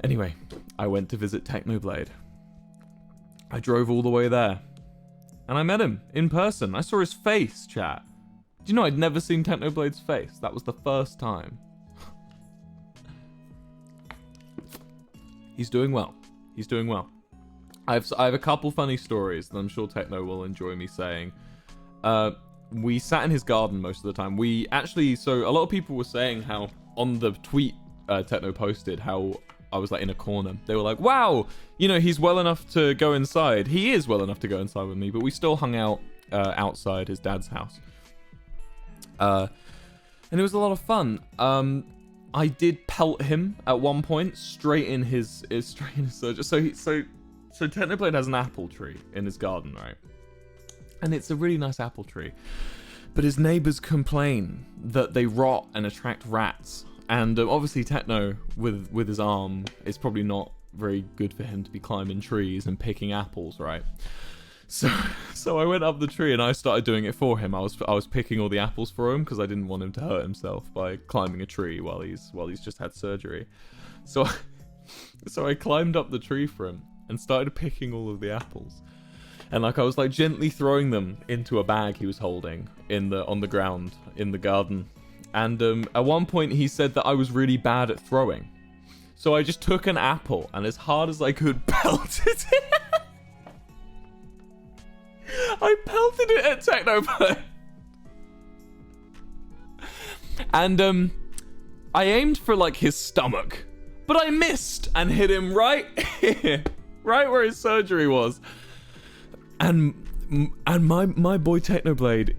Anyway, I went to visit Technoblade. I drove all the way there. And I met him in person. I saw his face, chat. Do you know I'd never seen Technoblade's face? That was the first time. He's doing well. He's doing well. I have a couple funny stories that I'm sure Techno will enjoy me saying. We sat in his garden most of the time. We actually, so a lot of people were saying how on the tweet Techno posted how I was like in a corner. They were like, wow, you know, he's well enough to go inside. He is well enough to go inside with me, but we still hung out outside his dad's house. And it was a lot of fun. I did pelt him at one point straight in his surgery. So Technoblade has an apple tree in his garden, right? And it's a really nice apple tree. But his neighbors complain that they rot and attract rats. And obviously Techno, with his arm, it's probably not very good for him to be climbing trees and picking apples, right? So I went up the tree and I started doing it for him. I was picking all the apples for him because I didn't want him to hurt himself by climbing a tree while he's just had surgery. So I climbed up the tree for him and started picking all of the apples. And like I was like gently throwing them into a bag he was holding on the ground in the garden. And at one point he said that I was really bad at throwing. So I just took an apple and as hard as I could pelted it. I pelted it at Technoblade. And I aimed for like his stomach, but I missed and hit him right here, right where his surgery was. And my boy Technoblade,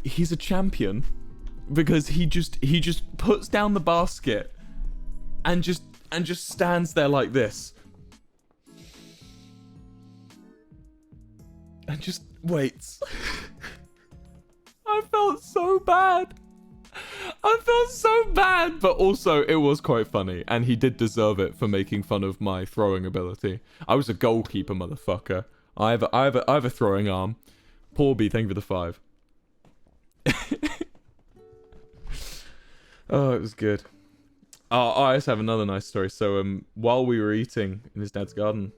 he's a champion because he just puts down the basket and just stands there like this. And just waits. I felt so bad. But also it was quite funny. And he did deserve it for making fun of my throwing ability. I was a goalkeeper, motherfucker. I have a throwing arm. Paul B, thank you for the 5. Oh, it was good. I just have another nice story. So while we were eating in his dad's garden,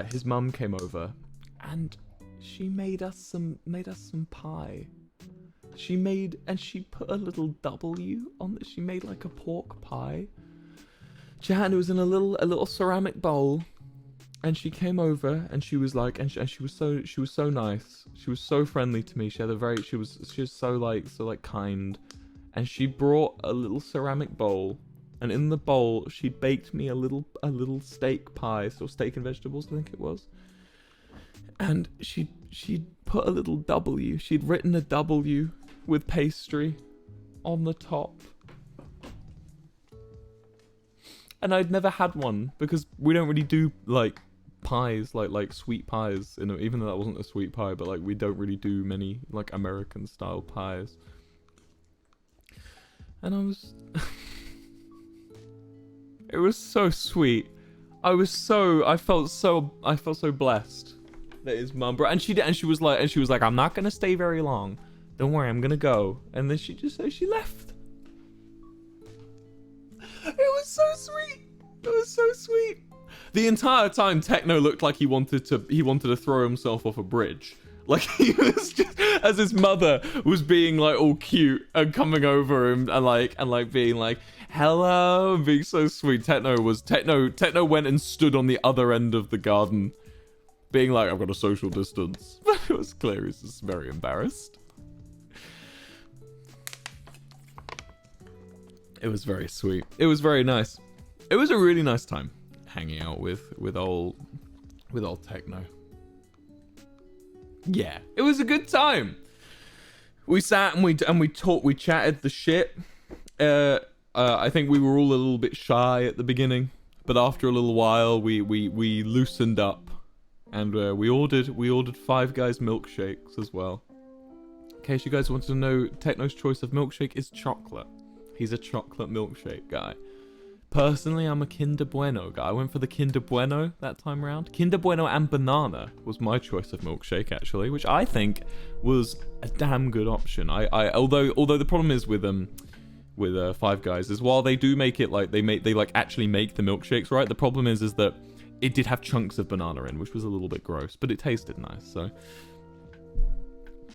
his mum came over and she made us some pie. She put a little W on it. She made like a pork pie. Jan, it was in a little ceramic bowl. And she came over and she was like, and she was so nice. She was so friendly to me. She was so kind. And she brought a little ceramic bowl. And in the bowl, she baked me a little steak pie, so steak and vegetables, I think it was. And she'd put a little W. She'd written a W with pastry on the top. And I'd never had one because we don't really do like pies, like sweet pies. You know, even though that wasn't a sweet pie, but like we don't really do many like American style pies. And I was, it was so sweet. I felt so blessed that his mum brought, and she was like, I'm not gonna stay very long. Don't worry, I'm gonna go. And then she just said she left. It was so sweet. It was so sweet. The entire time, Techno looked like he wanted to throw himself off a bridge. Like he was just, as his mother was being like all cute and coming over him and being like, hello, and being so sweet. Techno went and stood on the other end of the garden, being like, I've got a social distance. But it was clear he was just very embarrassed. It was very sweet. It was very nice. It was a really nice time hanging out with old Techno. Yeah, it was a good time. We sat and we talked, we chatted the shit. I think we were all a little bit shy at the beginning, but after a little while we loosened up, and we ordered Five Guys milkshakes as well. In case you guys wanted to know, Techno's choice of milkshake is chocolate. He's a chocolate milkshake guy. Personally, I'm a Kinder Bueno guy. I went for the Kinder Bueno that time around. Kinder Bueno and banana was my choice of milkshake, actually, which I think was a damn good option. Although the problem is with with Five Guys is while they do make it like they like actually make the milkshakes right, the problem is that it did have chunks of banana in, which was a little bit gross, but it tasted nice. So